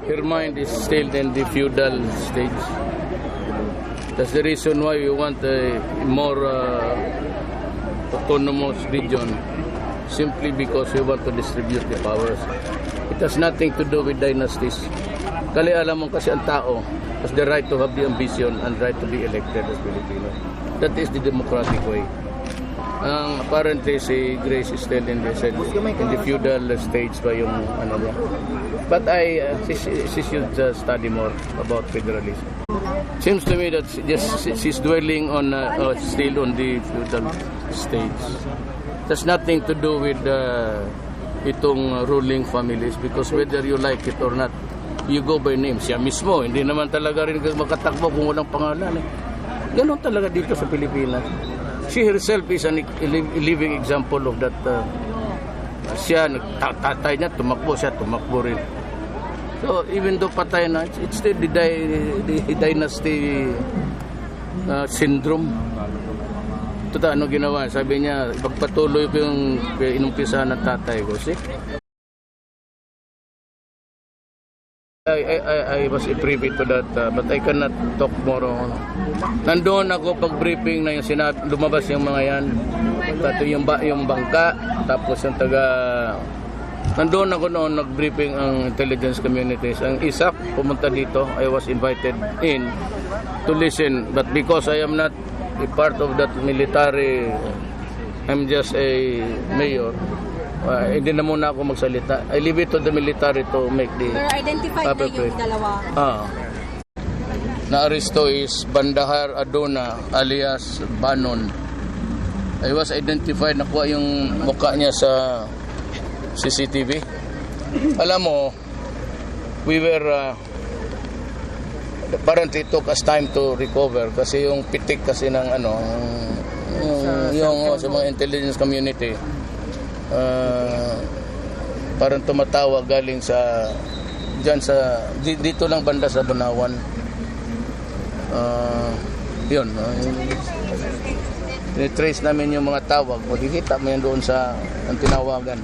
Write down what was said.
her mind is still in the feudal stage. That's the reason why we want a more autonomous region, simply because we want to distribute the powers. It has nothing to do with dynasties. Kali alam mo kasi ang tao has the right to have the ambition and right to be elected as Filipino. That is the democratic way. Apparently si Grace is still in the feudal stage pa yung ano niya. But she should study more about federalism. Seems to me that she's dwelling on still on the feudal stage. There's nothing to do with itong ruling families, because whether you like it or not, you go by name. Siya mismo, hindi naman talaga rin makatakbo kung walang pangalan. Ganon talaga dito sa Pilipinas. She herself is a living example of that. Siya, tatay niya, tumakbo siya, tumakbo rin. So, even though patay na, it's still the dynasty syndrome. Ito ano ginawa? Sabi niya, pagpatuloy ko yung inumpisahan ng tatay ko. See? I was privy to that, but I cannot talk more on. Nandoon ako pag-briefing na yung lumabas yung mga yan. Tato yung bangka, tapos yung nandoon ako noon nag-briefing ang intelligence communities. Ang ISAC pumunta dito, I was invited in to listen, but because I am not a part of that military, I'm just a mayor. Hindi na muna ako magsalita. I leave it to the military to make the... Pero identified na yung dalawa. Na-aristo is Bandahar Adona alias Banon. I was identified, nakuha yung mukha niya sa CCTV. Alam mo, we were... apparently it took us time to recover kasi yung pitik kasi ng ano, yung sa mga intelligence community. Parang tumatawag galing sa dyan sa dito lang banda sa Banawan. Yun, trace namin yung mga tawag, makikita mo yan doon sa ang tinawagan.